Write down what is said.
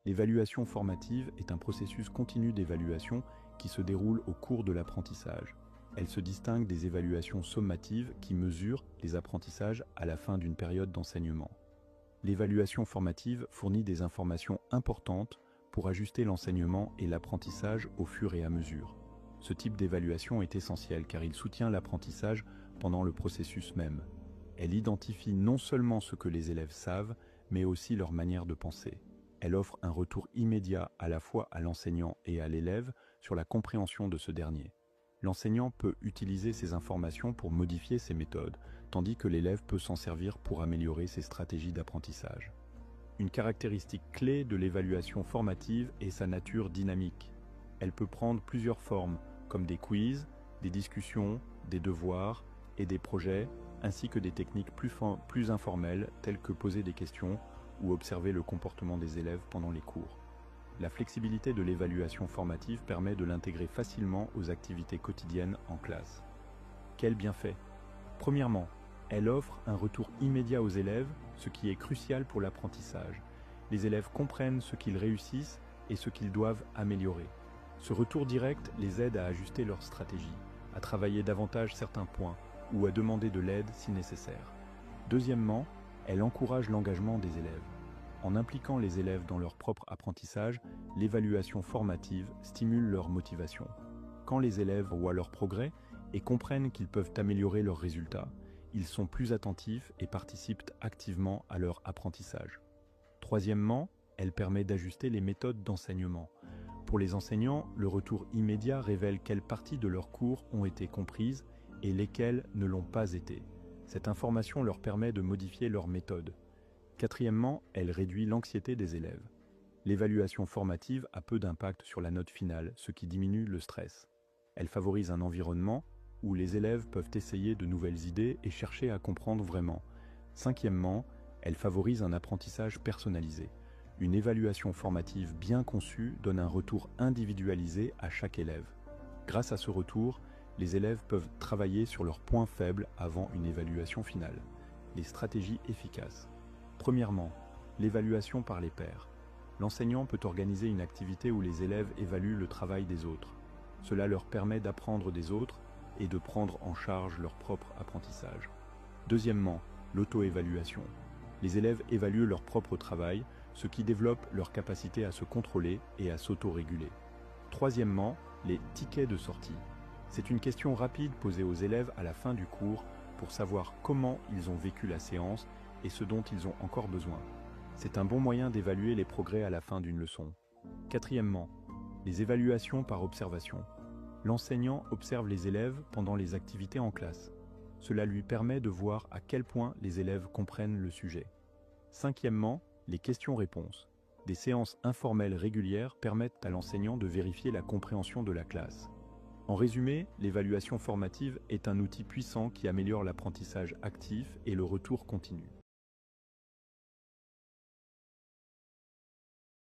L'évaluation formative est un processus continu d'évaluation qui se déroule au cours de l'apprentissage. Elle se distingue des évaluations sommatives qui mesurent les apprentissages à la fin d'une période d'enseignement. L'évaluation formative fournit des informations importantes pour ajuster l'enseignement et l'apprentissage au fur et à mesure. Ce type d'évaluation est essentiel car il soutient l'apprentissage pendant le processus même. Elle identifie non seulement ce que les élèves savent, mais aussi leur manière de penser. Elle offre un retour immédiat à la fois à l'enseignant et à l'élève sur la compréhension de ce dernier. L'enseignant peut utiliser ces informations pour modifier ses méthodes, tandis que l'élève peut s'en servir pour améliorer ses stratégies d'apprentissage. Une caractéristique clé de l'évaluation formative est sa nature dynamique. Elle peut prendre plusieurs formes, comme des quiz, des discussions, des devoirs et des projets, ainsi que des techniques plus informelles telles que poser des questions ou observer le comportement des élèves pendant les cours. La flexibilité de l'évaluation formative permet de l'intégrer facilement aux activités quotidiennes en classe. Quel bienfait! Premièrement, elle offre un retour immédiat aux élèves, ce qui est crucial pour l'apprentissage. Les élèves comprennent ce qu'ils réussissent et ce qu'ils doivent améliorer. Ce retour direct les aide à ajuster leur stratégie, à travailler davantage certains points ou à demander de l'aide si nécessaire. Deuxièmement, elle encourage l'engagement des élèves. En impliquant les élèves dans leur propre apprentissage, l'évaluation formative stimule leur motivation. Quand les élèves voient leur progrès et comprennent qu'ils peuvent améliorer leurs résultats, ils sont plus attentifs et participent activement à leur apprentissage. Troisièmement, elle permet d'ajuster les méthodes d'enseignement. Pour les enseignants, le retour immédiat révèle quelles parties de leurs cours ont été comprises et lesquelles ne l'ont pas été. Cette information leur permet de modifier leur méthode. Quatrièmement, elle réduit l'anxiété des élèves. L'évaluation formative a peu d'impact sur la note finale, ce qui diminue le stress. Elle favorise un environnement où les élèves peuvent essayer de nouvelles idées et chercher à comprendre vraiment. Cinquièmement, elle favorise un apprentissage personnalisé. Une évaluation formative bien conçue donne un retour individualisé à chaque élève. Grâce à ce retour, les élèves peuvent travailler sur leurs points faibles avant une évaluation finale. Les stratégies efficaces. Premièrement, l'évaluation par les pairs. L'enseignant peut organiser une activité où les élèves évaluent le travail des autres. Cela leur permet d'apprendre des autres et de prendre en charge leur propre apprentissage. Deuxièmement, l'auto-évaluation. Les élèves évaluent leur propre travail, ce qui développe leur capacité à se contrôler et à s'auto-réguler. Troisièmement, les tickets de sortie. C'est une question rapide posée aux élèves à la fin du cours pour savoir comment ils ont vécu la séance et ce dont ils ont encore besoin. C'est un bon moyen d'évaluer les progrès à la fin d'une leçon. Quatrièmement, les évaluations par observation. L'enseignant observe les élèves pendant les activités en classe. Cela lui permet de voir à quel point les élèves comprennent le sujet. Cinquièmement, les questions-réponses. Des séances informelles régulières permettent à l'enseignant de vérifier la compréhension de la classe. En résumé, l'évaluation formative est un outil puissant qui améliore l'apprentissage actif et le retour continu.